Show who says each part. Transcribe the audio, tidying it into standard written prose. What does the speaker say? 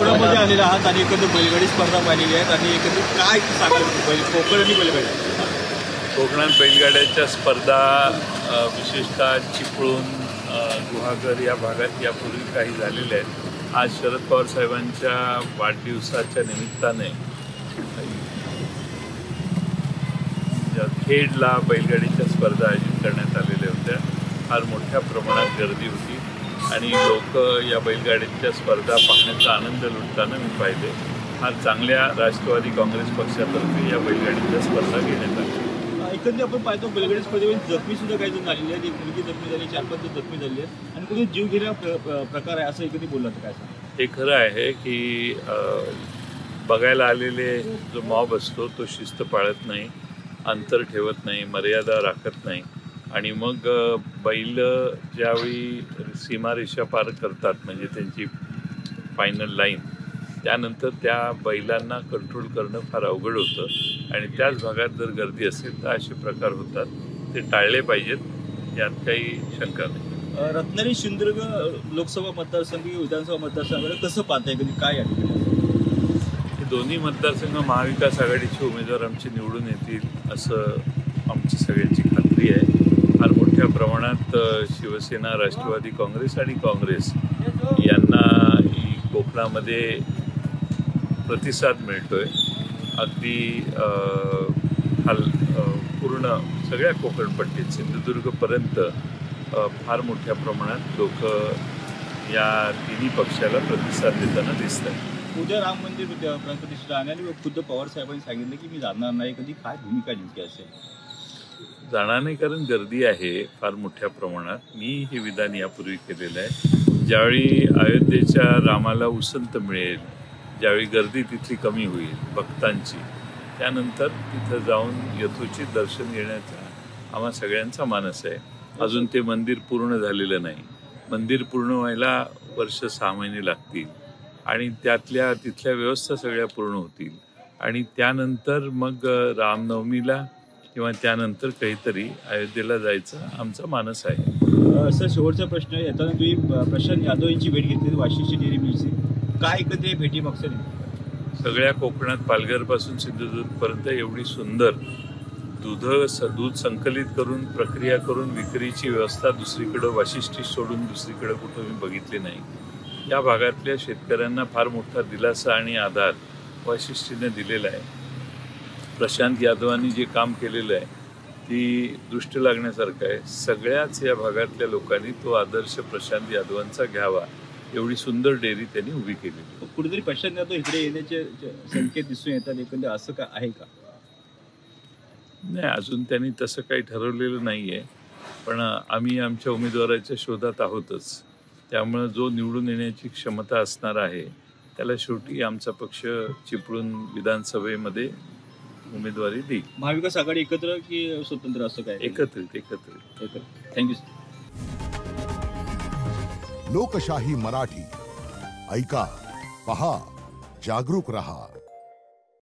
Speaker 1: कोकणामध्ये आलेला आहात आणि एकंदर बैलगाडी स्पर्धा पाहिलेली आहेत आणि एकंदर काय सांगाल कोकण आणि बैलगाडी?
Speaker 2: कोकणात बैलगाड्यांच्या स्पर्धा विशेषतः चिपळूण, गुहागर या भागात यापूर्वी काही झालेल्या आहेत. आज शरद पवार साहेबांच्या वाढदिवसाच्या निमित्ताने खेडला बैलगाडीच्या स्पर्धा आयोजित करण्यात आलेल्या होत्या. फार मोठ्या प्रमाणात गर्दी होती आणि लोक या बैलगाडीच्या स्पर्धा पाहण्याचा आनंद लुटताना मी पाहिले. फार चांगल्या राष्ट्रवादी काँग्रेस पक्षातर्फे या बैलगाडीच्या स्पर्धा घेण्यात आल्या.
Speaker 1: एकंदर आपण पाहतो बैलगाडी स्पर्धेमध्ये जखमी सुद्धा काही जण झालेले आहेत. एक मुलगी जखमी झाली, 4-5 जण जखमी झाले आहेत आणि कुठे जीव घेण्या प्रकार आहे असं एकंदर बोलला तर काय सांग?
Speaker 2: हे खरं आहे की बघायला आलेले जो मॉब असतो तो शिस्त पाळत नाही, अंतर ठेवत नाही, मर्यादा राखत नाही आणि मग बैल ज्यावेळी सीमारेषा पार करतात म्हणजे त्यांची फायनल लाईन, त्यानंतर त्या बैलांना कंट्रोल करणं फार अवघड होतं आणि त्याच भागात जर गर्दी असेल तर असे प्रकार होतात. ते टाळले पाहिजेत, यात काही शंका नाही.
Speaker 1: रत्नागिरी सिंधुदुर्ग लोकसभा मतदारसंघ विधानसभा मतदारसंघाला कसं पाहताय, कधी काय आहे?
Speaker 2: हे दोन्ही मतदारसंघ महाविकास आघाडीचे उमेदवार आमचे निवडून येतील असं आमची सगळ्यांची खात्री आहे. फार मोठ्या प्रमाणात शिवसेना, राष्ट्रवादी काँग्रेस आणि काँग्रेस यांना कोकणामध्ये प्रतिसाद मिळतोय. अगदी पूर्ण सगळ्या कोकणपट्टीत सिंधुदुर्गपर्यंत फार मोठ्या प्रमाणात लोक या तिन्ही पक्षाला प्रतिसाद देताना दिसत आहेत.
Speaker 1: उद्या राम मंदिर प्राणप्रतिष्ठा आणि खुद्द पवार साहेबांनी सांगितलं की मी जाणार नाही, कधी काय भूमिका नेमकी असेल?
Speaker 2: जाणार नाही कारण गर्दी आहे फार मोठ्या प्रमाणात. मी हे विधान यापूर्वी केलेलं आहे. ज्यावेळी अयोध्येच्या रामाला उसंत मिळेल, ज्यावेळी गर्दी तिथली कमी होईल भक्तांची, त्यानंतर तिथं जाऊन यथोचित दर्शन घेण्याचा आम्हा सगळ्यांचा मानस आहे. अजून ते मंदिर पूर्ण झालेलं नाही. मंदिर पूर्ण व्हायला वर्ष 6 महिने लागतील आणि तिथल्या व्यवस्था सगळ्या पूर्ण होतील आणि त्यानंतर मग रामनवमीला किंवा त्यानंतर काहीतरी अयोध्येला जायचा आमचा मानस आहे.
Speaker 1: सर, शेवटचा प्रश्न येताना तुम्ही प्रशांत यादव यांची भेट घेतली वाशीची डेअरी मिलची, काय एकंदर भेटी मकसद?
Speaker 2: सगळ्या कोकणात पालघरपासून सिंधुदुर्गपर्यंत एवढी सुंदर दूध संकलित करून प्रक्रिया करून विक्रीची व्यवस्था दुसरीकडं वाशिष्ठी सोडून दुसरीकडं कुठं मी बघितली नाही. या भागातल्या शेतकऱ्यांना फार मोठा दिलासा आणि आधार वाशिष्ठीने दिलेला आहे. प्रशांत यादवांनी जे काम केलेलं आहे ती दृष्टी लागण्यासारखं आहे. सगळ्याच या भागातल्या लोकांनी तो आदर्श प्रशांत यादवांचा घ्यावा, एवढी सुंदर डेअरी त्यांनी उभी केलेली.
Speaker 1: कुठेतरी प्रशांत यादव इकडे येण्याचे संकेत दिसून येतात, एकंदर असं का आहे का?
Speaker 2: नाही, अजून त्यांनी तसं काही ठरवलेलं नाही आहे, पण आम्ही आमच्या उमेदवाराच्या शोधात आहोतच. त्यामुळं जो निवडून येण्याची क्षमता असणार आहे त्याला शेवटी आमचा पक्ष चिपळूण विधानसभेमध्ये उमेदवारी देईल.
Speaker 1: महाविकास आघाडी एकत्र की स्वतंत्र असं काय?
Speaker 2: एकत्रित.
Speaker 1: थँक्यू.
Speaker 3: लोकशाही मराठी ऐका, पहा, जागरूक रहा.